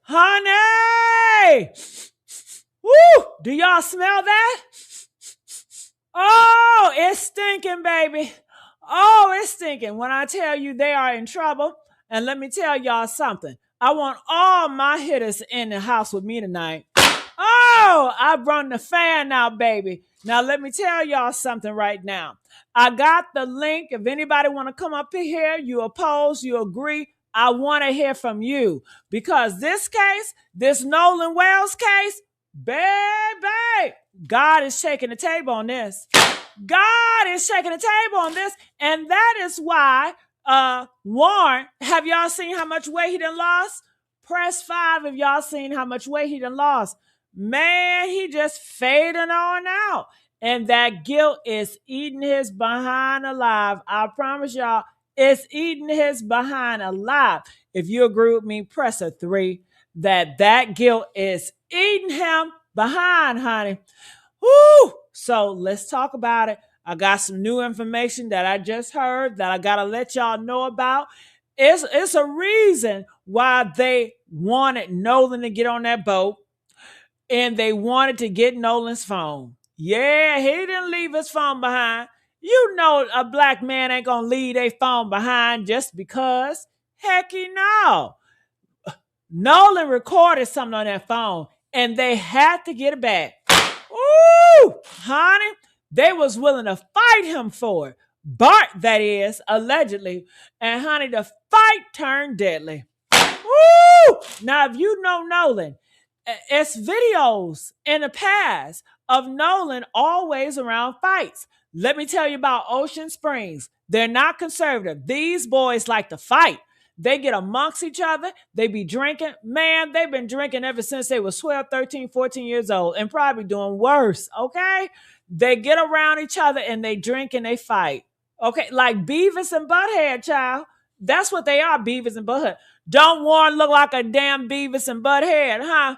Honey! Woo! Do y'all smell that? Oh, it's stinking, baby. Oh, it's stinking. When I tell you they are in trouble, and let me tell y'all something. I want all my hitters in the house with me tonight. Oh, I run the fan out, baby. Now let me tell y'all something right now. I got the link. If anybody want to come up here, you oppose, you agree, I want to hear from you. Because this case, this Nolan Wells case, baby, God is shaking the table on this. God is shaking the table on this. And that is why Warren, have y'all seen how much weight he done lost? Press 5 if y'all seen how much weight he done lost. Man, he just fading on out. And that guilt is eating his behind alive. I promise y'all, it's eating his behind alive. If you agree with me, press a 3. That guilt is eating him behind, honey. Woo! So let's talk about it. I got some new information that I just heard that I gotta let y'all know about. It's a reason why they wanted Nolan to get on that boat, and they wanted to get Nolan's phone. Yeah, he didn't leave his phone behind. You know a black man ain't gonna leave a phone behind just because. Hecky no. Nolan recorded something on that phone, and they had to get it back. Ooh, honey, they was willing to fight him for it. Bart, that is, allegedly. And honey, the fight turned deadly. Woo! Now, if you know Nolan, it's videos in the past of Nolan always around fights. Let me tell you about Ocean Springs. They're not conservative. These boys like to fight. They get amongst each other. They be drinking. Man, they've been drinking ever since they was 12, 13, 14 years old and probably doing worse, okay? They get around each other and they drink and they fight. Okay, like Beavis and Butthead, child. That's what they are, Beavis and Butthead. Don't Warren look like a damn Beavis and Butthead, huh?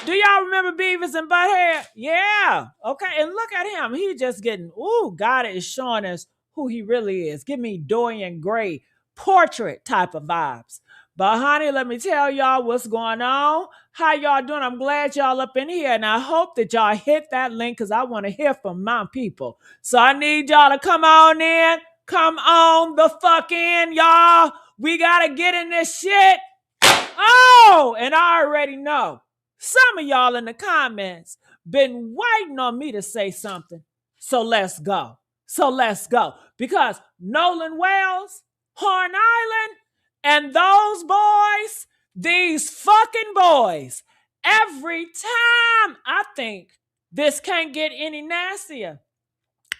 Do y'all remember Beavis and Butthead? Yeah. Okay, and look at him. He just getting, ooh, God is showing us who he really is. Give me Dorian Gray portrait type of vibes. But honey, let me tell y'all what's going on. How y'all doing? I'm glad y'all up in here, and I hope that y'all hit that link because I want to hear from my people. So I need y'all to come on in. Come on the fuck in, y'all. We got to get in this shit. Oh, and I already know some of y'all in the comments been waiting on me to say something. So let's go. So let's go. Because Nolan Wells, Horn Island, and those boys, these fucking boys, every time I think this can't get any nastier.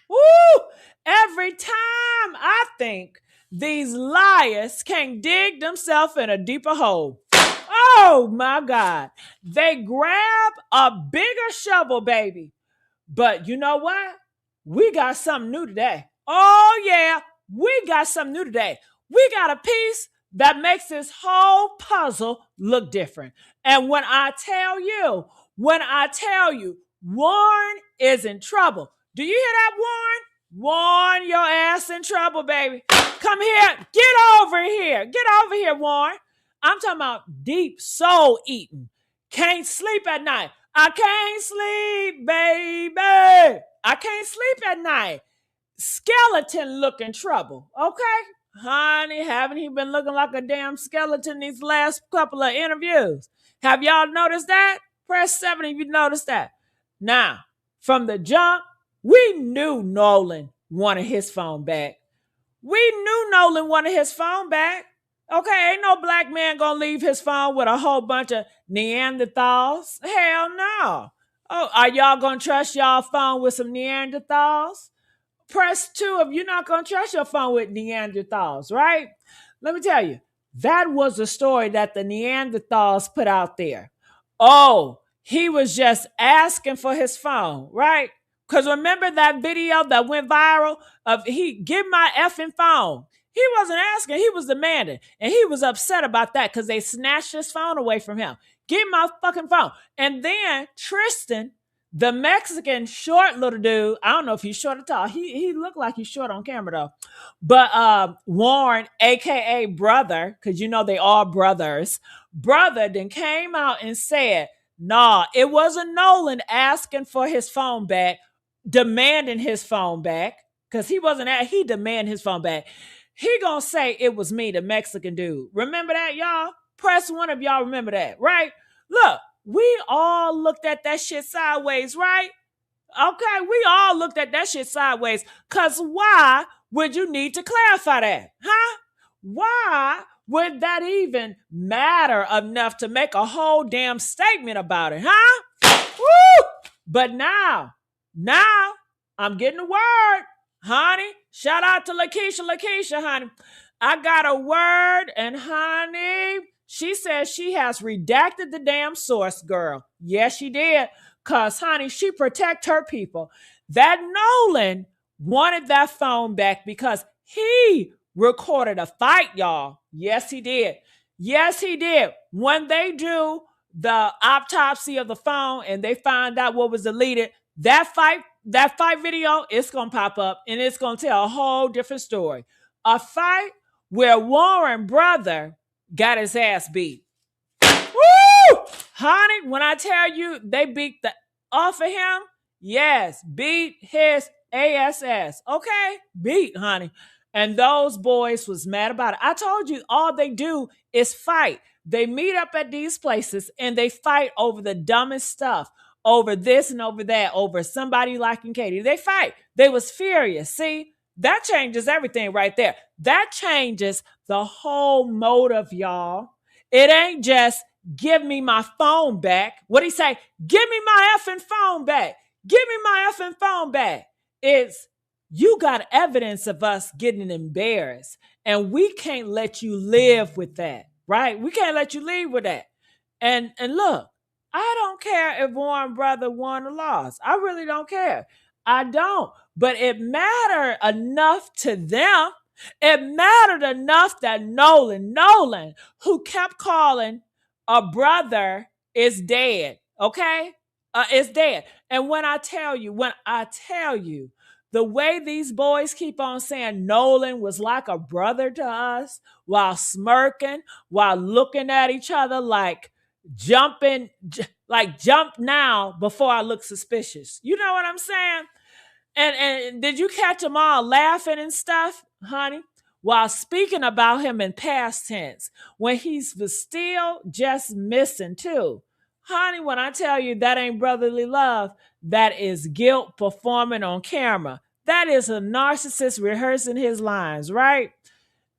Woo! Every time I think these liars can't dig themselves in a deeper hole. Oh my God. They grab a bigger shovel, baby. But you know what? We got something new today. Oh yeah, we got something new today. We got a piece that makes this whole puzzle look different. And when I tell you, Warren is in trouble. Do you hear that, Warren? Warren, your ass in trouble, baby. Come here. Get over here. Get over here, Warren. I'm talking about deep soul eating. Can't sleep at night. I can't sleep, baby. I can't sleep at night. Skeleton looking trouble, okay? Honey, haven't he been looking like a damn skeleton these last couple of interviews? Have y'all noticed that? Press 7 if you noticed that. Now, from the jump, we knew Nolan wanted his phone back. We knew Nolan wanted his phone back. Okay, ain't no black man gonna leave his phone with a whole bunch of Neanderthals. Hell no. Oh, are y'all gonna trust y'all phone with some Neanderthals? Press 2 if you're not gonna trust your phone with Neanderthals, right? Let me tell you, that was the story that the Neanderthals put out there. Oh, he was just asking for his phone, right? Because remember that video that went viral of he give my effing phone. He wasn't asking, he was demanding. And he was upset about that because they snatched his phone away from him. Give my fucking phone. And then Tristan, the Mexican short little dude, I don't know if he's short or tall. He looked like he's short on camera though. But Warren, aka brother, because you know they are brothers. brother then came out and said, nah, it wasn't Nolan asking for his phone back, demanding his phone back, because he demanded his phone back. He gonna say it was me, the Mexican dude. Remember that, y'all? Press one if y'all remember that, right? Look, we all looked at that shit sideways, right? Okay, we all looked at that shit sideways. Cause why would you need to clarify that? Huh? Why would that even matter enough to make a whole damn statement about it, huh? Woo! But now I'm getting a word, honey. Shout out to lakeysha, honey. I got a word, and honey, she says she has redacted the damn source, girl. Yes, she did. Cause honey, she protect her people. That Nolan wanted that phone back because he recorded a fight, y'all. Yes, he did. Yes, he did. When they do the autopsy of the phone and they find out what was deleted, that fight video, it's gonna pop up and it's gonna tell a whole different story. A fight where Warren brother got his ass beat. Woo! Honey, when I tell you they beat the off of him, yes, beat his ass. Okay? Beat, honey. And those boys was mad about it. I told you all they do is fight. They meet up at these places and they fight over the dumbest stuff, over this and over that, over somebody liking Katie. They fight. They was furious. See, that changes everything right there. That changes the whole motive, y'all. It ain't just give me my phone back. What he say? Give me my effing phone back. Give me my effing phone back. It's you got evidence of us getting embarrassed, and we can't let you live with that, right? We can't let you live with that. And look, I don't care if Warren brother won or lost. I really don't care. I don't. But it mattered enough to them. It mattered enough that Nolan, who kept calling a brother is dead, okay? Is dead. And when I tell you, the way these boys keep on saying Nolan was like a brother to us while smirking, while looking at each other like jumping, like jump now before I look suspicious. You know what I'm saying? And did you catch them all laughing and stuff, honey? While speaking about him in past tense, when he's still just missing too. Honey, when I tell you that ain't brotherly love, that is guilt performing on camera. That is a narcissist rehearsing his lines, right?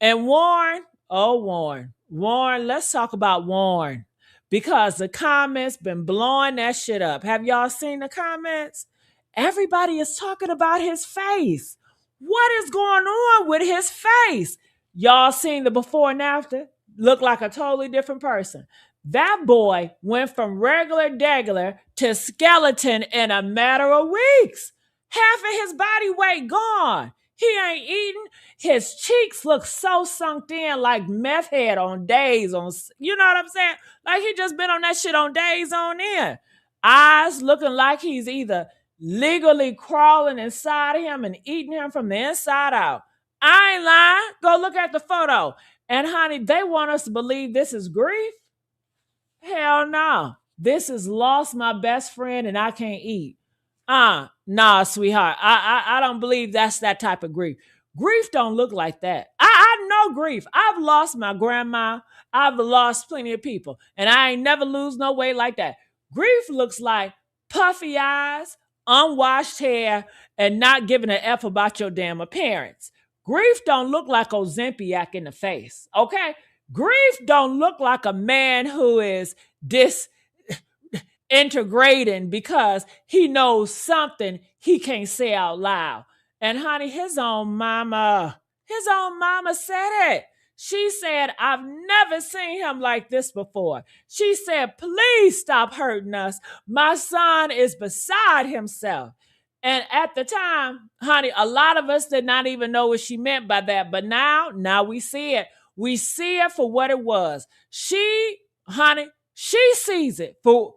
And Warren, let's talk about Warren. Because the comments been blowing that shit up. Have y'all seen the comments? Everybody is talking about his face. What is going on with his face? Y'all seen the before and after? Look like a totally different person. That boy went from regular degular to skeleton in a matter of weeks. Half of his body weight gone. He ain't eating. His cheeks look so sunk in like meth head on days on, you know what I'm saying? Like he just been on that shit on days on end. Eyes looking like he's either legally crawling inside of him and eating him from the inside out. I ain't lying. Go look at the photo. And honey, they want us to believe this is grief. Hell no. This is lost my best friend and I can't eat. Nah, sweetheart. I don't believe that's that type of grief. Grief don't look like that. I know grief. I've lost my grandma. I've lost plenty of people. And I ain't never lose no weight like that. Grief looks like puffy eyes, unwashed hair, and not giving an F about your damn appearance. Grief don't look like Ozempiac in the face, okay? Grief don't look like a man who is disintegrating because he knows something he can't say out loud. And honey, his own mama said it. She said, I've never seen him like this before. She said, please stop hurting us. My son is beside himself. And at the time, honey, a lot of us did not even know what she meant by that. But now we see it. We see it for what it was. She sees it for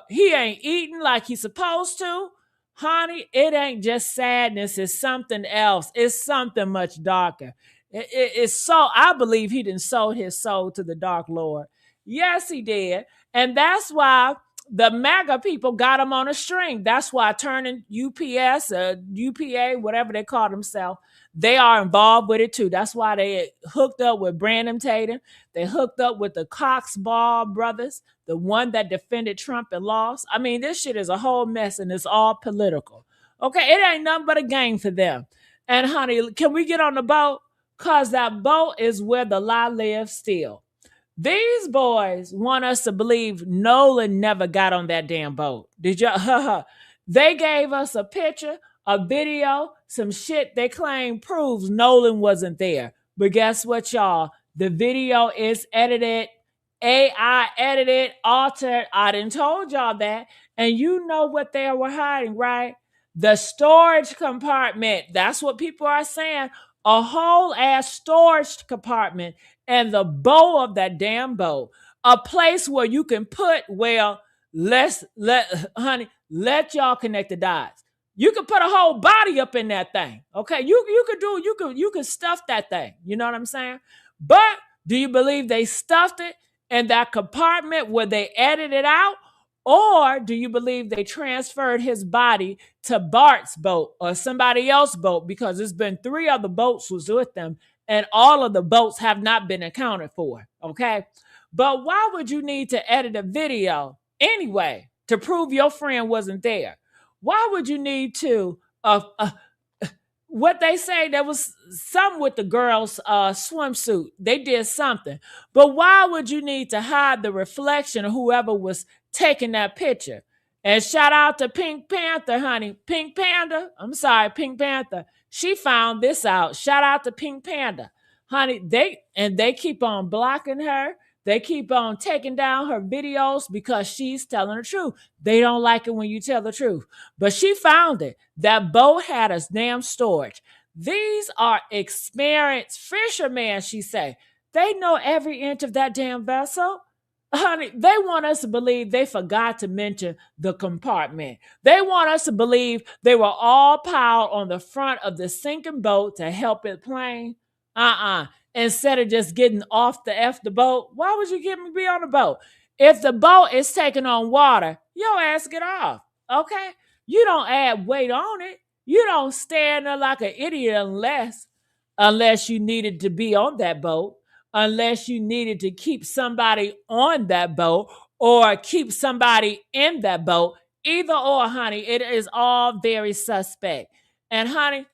he ain't eating like he's supposed to. Honey, it ain't just sadness. It's something else. It's something much darker. It's so, I believe he done sold his soul to the dark Lord. Yes, he did. And that's why the MAGA people got him on a string. That's why turning UPS, UPA, whatever they call themselves, they are involved with it too. That's why they hooked up with Brandon Tatum. They hooked up with the Cox Ball brothers, the one that defended Trump and lost. I mean, this shit is a whole mess and it's all political. Okay, it ain't nothing but a game for them. And honey, can we get on the boat? Cause that boat is where the lie lives still. These boys want us to believe Nolan never got on that damn boat. Did you? They gave us a picture, a video, some shit they claim proves Nolan wasn't there. But guess what, y'all? The video is edited, AI edited, altered. I done told y'all that. And you know what they were hiding, right? The storage compartment. That's what people are saying. A whole ass storage compartment and the bow of that damn bow, a place where you can put, well, let y'all connect the dots. You can put a whole body up in that thing. Okay. You could stuff that thing. You know what I'm saying? But do you believe they stuffed it in that compartment where they edited it out? Or do you believe they transferred his body to Bart's boat or somebody else's boat? Because there's been 3 other boats was with them and all of the boats have not been accounted for. Okay. But why would you need to edit a video anyway to prove your friend wasn't there? Why would you need to what they say, there was some with the girls' swimsuit. They did something. But why would you need to hide the reflection of whoever was taking that picture? And shout out to Pink Panther, honey. Pink Panda. I'm sorry, Pink Panther. She found this out. Shout out to Pink Panda. Honey, they keep on blocking her. They keep on taking down her videos because she's telling the truth. They don't like it when you tell the truth. But she found it. That boat had a damn storage. These are experienced fishermen, she say. They know every inch of that damn vessel. Honey, they want us to believe they forgot to mention the compartment. They want us to believe they were all piled on the front of the sinking boat to help it plane. Instead of just getting off the boat. Why would you get me be on the boat? If the boat is taking on water, your ass get off. Okay? You don't add weight on it. You don't stand there like an idiot unless you needed to be on that boat, unless you needed to keep somebody on that boat or keep somebody in that boat. Either or, honey, it is all very suspect. And honey,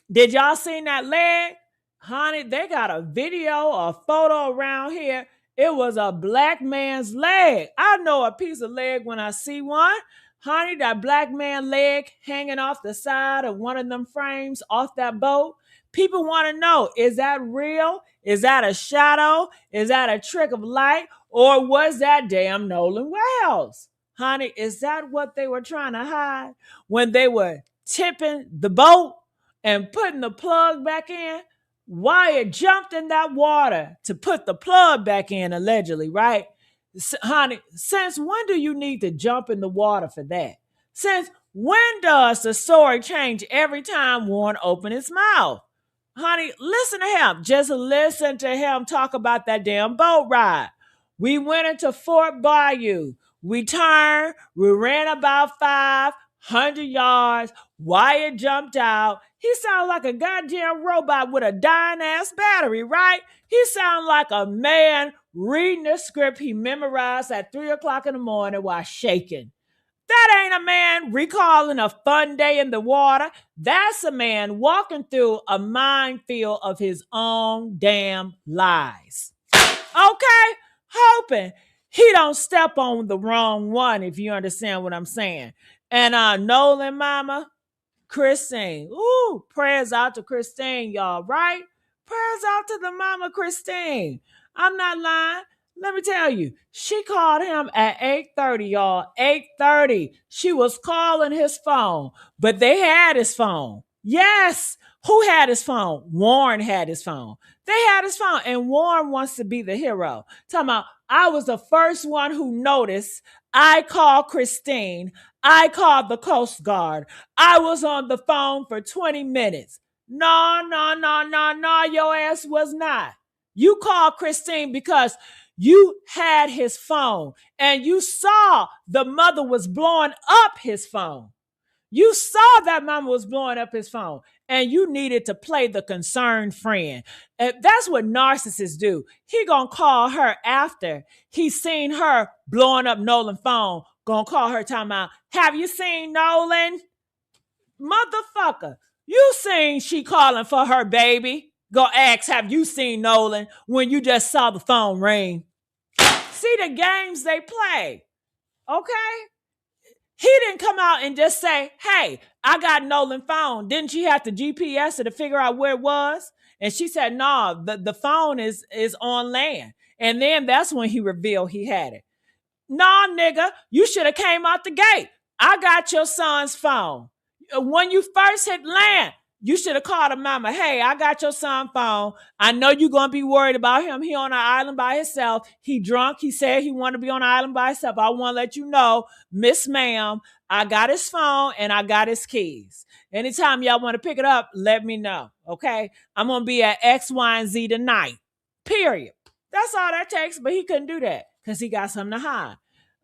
did y'all seen that leg? Honey, they got a video, a photo around here. It was a black man's leg. I know a piece of leg when I see one. Honey, that black man leg hanging off the side of one of them frames off that boat. People want to know, is that real? Is that a shadow? Is that a trick of light? Or was that damn Nolan Wells? Honey, is that what they were trying to hide when they were tipping the boat and putting the plug back in? Wyatt jumped in that water to put the plug back in, allegedly, right? Honey, since when do you need to jump in the water for that? Since when does the story change every time Warren opens his mouth? Honey, listen to him. Just listen to him talk about that damn boat ride. We went into Fort Bayou. We turned. We ran about 500 yards. Wyatt jumped out. He sounds like a goddamn robot with a dying ass battery, right? He sounds like a man reading a script he memorized at 3 o'clock in the morning while shaking. That ain't a man recalling a fun day in the water. That's a man walking through a minefield of his own damn lies. Okay? Hoping he don't step on the wrong one, if you understand what I'm saying. And Nolan mama, Christine. Ooh, prayers out to Christine, y'all, right? Prayers out to the mama Christine. I'm not lying. Let me tell you, she called him at 8:30, y'all. 8:30. She was calling his phone, but they had his phone. Yes. Who had his phone? Warren had his phone. They had his phone, and Warren wants to be the hero. Talking about, I was the first one who noticed. I called Christine. I called the Coast Guard. I was on the phone for 20 minutes. No, your ass was not. You called Christine because You had his phone and you saw the mother was blowing up his phone. You saw that mama was blowing up his phone and you needed to play the concerned friend. And that's what narcissists do. He gonna call her after he's seen her blowing up Nolan's phone. Gonna call her talking about, have you seen Nolan? Motherfucker, you seen she calling for her baby. Go ask, have you seen Nolan when you just saw the phone ring? See the games they play, okay? He didn't come out and just say, hey, I got Nolan's phone. Didn't you have to GPS it to figure out where it was? And she said, no, the phone is on land. And then that's when he revealed he had it. Nah, nigga, you should have came out the gate. I got your son's phone. When you first hit land, you should have called a mama. Hey, I got your son's phone. I know you're going to be worried about him. He on an island by himself. He drunk. He said he wanted to be on an island by himself. I want to let you know, Miss Ma'am, I got his phone and I got his keys. Anytime y'all want to pick it up, let me know, okay? I'm going to be at X, Y, and Z tonight, period. That's all that takes, but he couldn't do that because he got something to hide.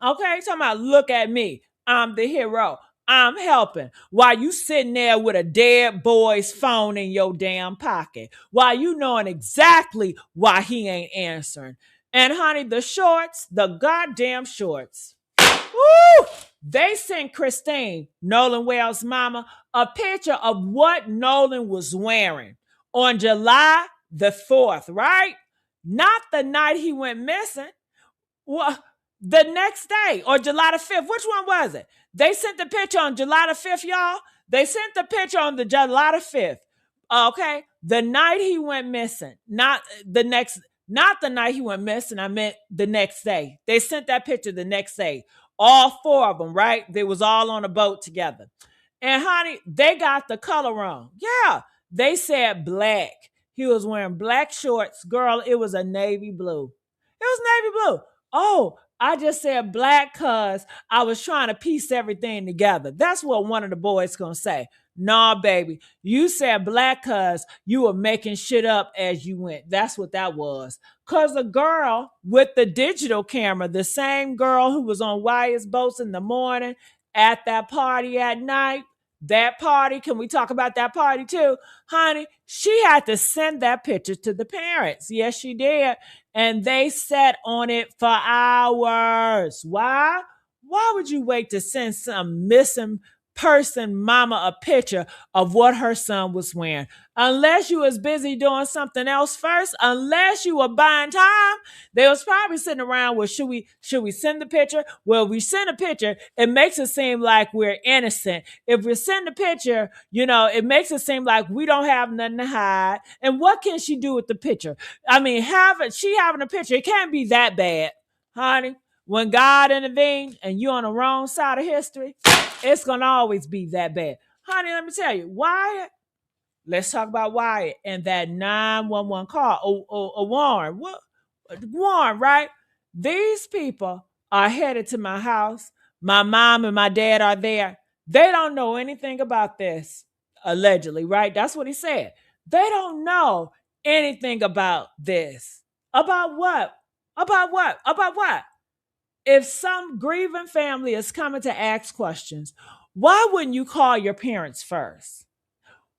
Okay, talking about, look at me. I'm the hero. I'm helping. While you sitting there with a dead boy's phone in your damn pocket. While you knowing exactly why he ain't answering. And honey, the shorts, the goddamn shorts. Woo! They sent Christine, Nolan Wells' mama, a picture of what Nolan was wearing on July the 4th, right? Not the night he went missing. Well, the next day, or July the 5th. Which one was it? They sent the picture on July the 5th, y'all. They sent the picture on the July the 5th. Okay. The night he went missing. Not the night he went missing. I meant the next day. They sent that picture the next day. All four of them, right? They was all on a boat together. And honey, they got the color wrong. Yeah. They said black. He was wearing black shorts. Girl, it was a navy blue. It was navy blue. Oh, I just said black cuz I was trying to piece everything together. That's what one of the boys gonna say. Nah, baby, you said black cuz you were making shit up as you went. That's what that was. Cause the girl with the digital camera, the same girl who was on Wyatt's boats in the morning at that party at night, that party, can we talk about that party too? Honey, she had to send that picture to the parents. Yes, she did. And they sat on it for hours. Why? Why would you wait to send some missing person mama a picture of what her son was wearing? Unless you was busy doing something else first, unless you were buying time, they was probably sitting around with, should we send the picture? Well, we send a picture, it makes it seem like we're innocent. If we send a picture, it makes it seem like we don't have nothing to hide. And what can she do with the picture? I mean, she having a picture, it can't be that bad, honey. When God intervened and you're on the wrong side of history, it's going to always be that bad. Honey, let me tell you, Wyatt, let's talk about Wyatt and that 911 call. Warren. What? Warren, right? These people are headed to my house. My mom and my dad are there. They don't know anything about this, allegedly, right? That's what he said. They don't know anything about this. About what? About what? About what? If some grieving family is coming to ask questions, why wouldn't you call your parents first?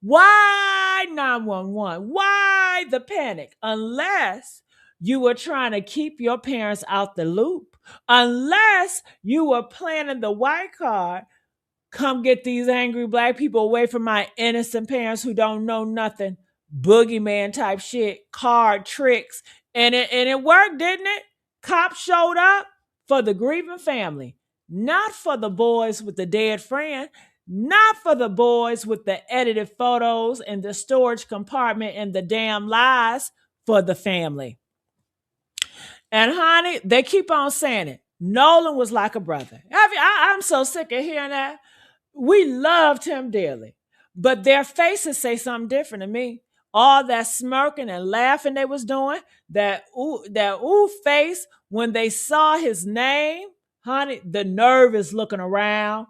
Why 911? Why the panic? Unless you were trying to keep your parents out the loop. Unless you were planning the white card, come get these angry black people away from my innocent parents who don't know nothing. Boogeyman type shit, card tricks. And it worked, didn't it? Cops showed up for the grieving family, not for the boys with the dead friend, not for the boys with the edited photos in the storage compartment and the damn lies, for the family. And honey, they keep on saying it. Nolan was like a brother. I'm so sick of hearing that. We loved him dearly, but their faces say something different to me. All that smirking and laughing they was doing, that ooh face when they saw his name, honey, the nervous looking around,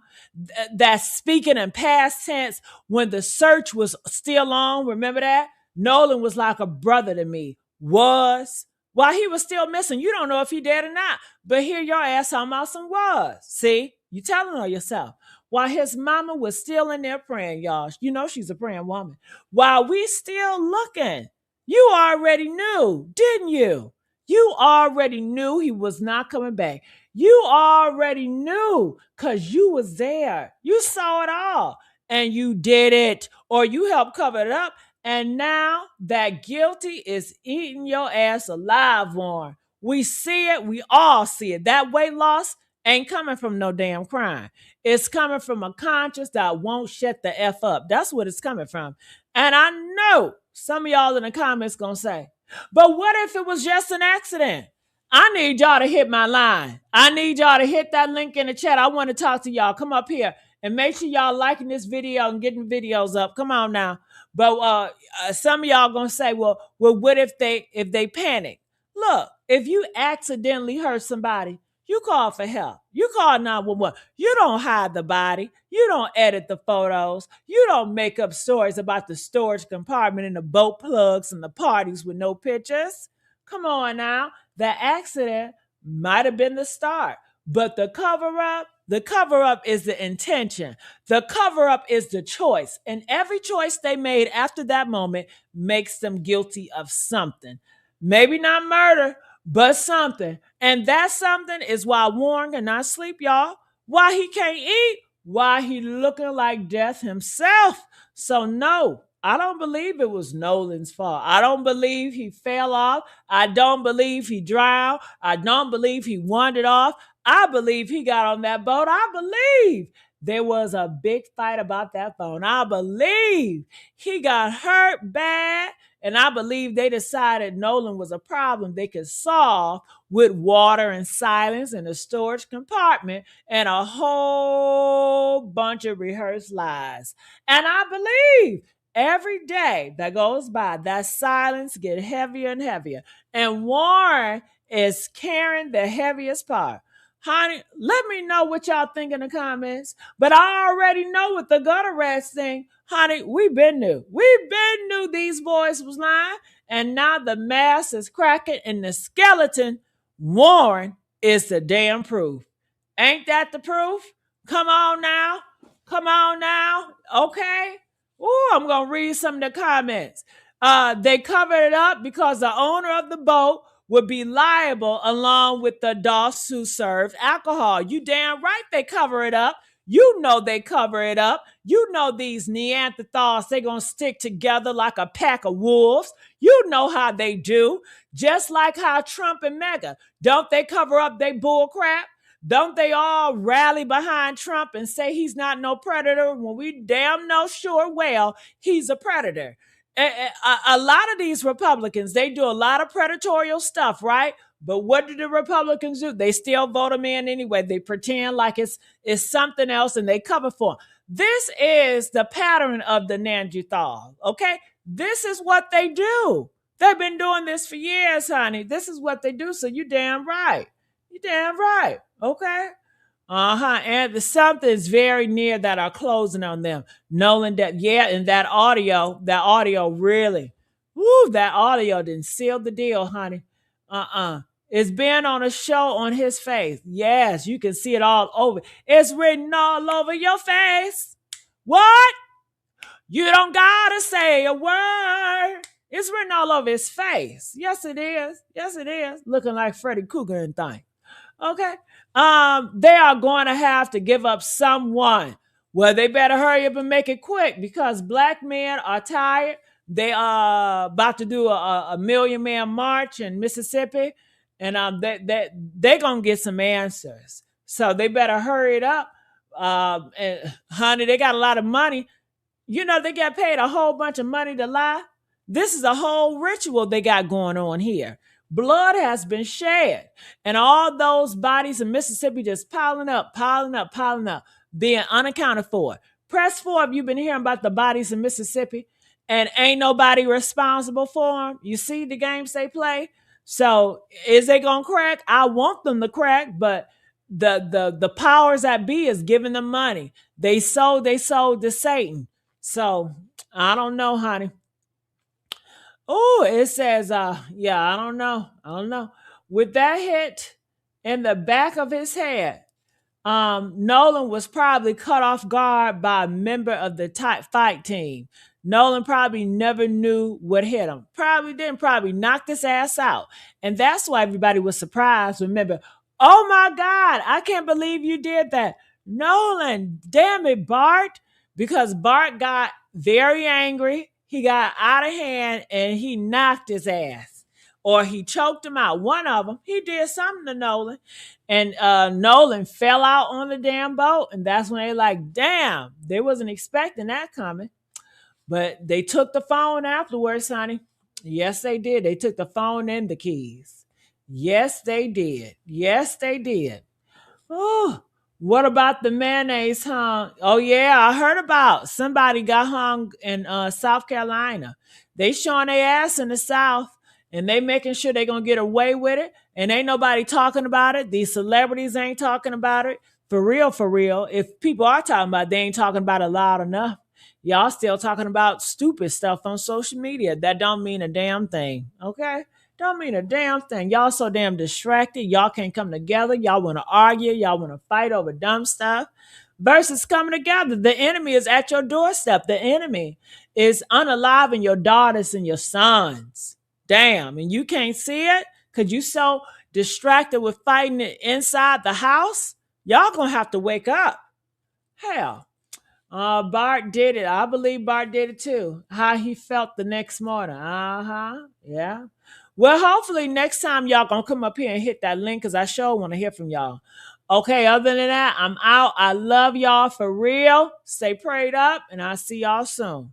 that speaking in past tense when the search was still on. Remember that? Nolan was like a brother to me. Was while he was still missing. You don't know if he dead or not. But here your ass talking about some was. See, you telling on yourself. While his mama was still in there praying, y'all. You know she's a praying woman. While we still looking, you already knew, didn't you? You already knew he was not coming back. You already knew because you was there. You saw it all and you did it, or you helped cover it up. And now that guilty is eating your ass alive, Warren. We see it. We all see it. That weight loss ain't coming from no damn crime. It's coming from a conscience that won't shut the F up. That's what it's coming from. And I know some of y'all in the comments gonna say, but what if it was just an accident? I need y'all to hit my line. I need y'all to hit that link in the chat. I want to talk to y'all. Come up here and make sure y'all liking this video and getting videos up. Come on now. But some of y'all gonna say, well, what if they panic? Look, if you accidentally hurt somebody, you call for help. You call 911. You don't hide the body. You don't edit the photos. You don't make up stories about the storage compartment and the boat plugs and the parties with no pictures. Come on now. The accident might have been the start, but the cover up is the intention. The cover up is the choice. And every choice they made after that moment makes them guilty of something. Maybe not murder, but something. And that something is why Warren cannot sleep, y'all. Why he can't eat. Why he looking like death himself. So no, I don't believe it was Nolan's fault. I don't believe he fell off. I don't believe he drowned. I don't believe he wandered off. I believe he got on that boat. I believe there was a big fight about that phone. I believe he got hurt bad. And I believe they decided Nolan was a problem they could solve with water and silence in a storage compartment and a whole bunch of rehearsed lies. And I believe every day that goes by, that silence gets heavier and heavier. And Warren is carrying the heaviest part. Honey, let me know what y'all think in the comments. But I already know what the gutter rats think. Honey, we been knew. We been knew these boys was lying. And now the mask is cracking and the skeleton, Warren, is the damn proof. Ain't that the proof? Come on now. Come on now. Okay. Ooh, I'm going to read some of the comments. They covered it up because the owner of the boat would be liable along with the adults who served alcohol. You damn right they cover it up. You know they cover it up. You know these Neanderthals, they gonna stick together like a pack of wolves. You know how they do. Just like how Trump and Mega, don't they cover up they bull crap? Don't they all rally behind Trump and say he's not no predator when we damn know sure well he's a predator? A lot of these Republicans, they do a lot of predatorial stuff, right? But what do the Republicans do? They still vote them in anyway. They pretend like it's something else and they cover for them. This is the pattern of the Neanderthal, okay? This is what they do. They've been doing this for years, honey. This is what they do, so you damn right. You damn right, okay? And something's very near that are closing on them. Nolan, and that audio really, that audio didn't seal the deal, honey. It's been on a show on his face. Yes, you can see it all over. It's written all over your face. What? You don't gotta say a word. It's written all over his face. Yes, it is. Yes, it is. Looking like Freddy Krueger and thing. Okay. They are going to have to give up someone. Well, they better hurry up and make it quick because black men are tired. They are about to do a Million Man March in Mississippi, and they're going to get some answers. So they better hurry it up. And honey, they got a lot of money. You know, they got paid a whole bunch of money to lie. This is a whole ritual they got going on here. Blood has been shed. And all those bodies in Mississippi just piling up, being unaccounted for. Press 4 if you've been hearing about the bodies in Mississippi and ain't nobody responsible for them. You see the games they play? So is they going to crack? I want them to crack, but the powers that be is giving them money. They sold to Satan. So I don't know, honey. Oh, it says, yeah, I don't know. I don't know. With that hit in the back of his head, Nolan was probably caught off guard by a member of the fight team. Nolan probably never knew what hit him. Probably didn't, probably knocked his ass out. And that's why everybody was surprised. Remember, oh my God, I can't believe you did that. Nolan, damn it, Bart. Because Bart got very angry. He got out of hand and he knocked his ass. Or he choked him out. One of them, he did something to Nolan. And Nolan fell out on the damn boat. And that's when they like, damn, they wasn't expecting that coming. But they took the phone afterwards, honey. Yes, they did. They took the phone and the keys. Yes, they did. Yes, they did. Oh, what about the mayonnaise hung? Oh yeah, I heard about somebody got hung in South Carolina. They showing their ass in the South, and they making sure they gonna get away with it. And ain't nobody talking about it. These celebrities ain't talking about it. For real, for real. If people are talking about it, they ain't talking about it loud enough. Y'all still talking about stupid stuff on social media. That don't mean a damn thing. Okay? Don't mean a damn thing. Y'all so damn distracted. Y'all can't come together. Y'all want to argue. Y'all want to fight over dumb stuff versus coming together. The enemy is at your doorstep. The enemy is unaliving your daughters and your sons. Damn. And you can't see it because you so distracted with fighting it inside the house. Y'all going to have to wake up. Hell. Bart did it. I believe Bart did it too. How he felt the next morning. Yeah. Well, hopefully next time y'all gonna come up here and hit that link because I sure want to hear from y'all. Okay, other than that, I'm out. I love y'all for real. Stay prayed up, and I'll see y'all soon.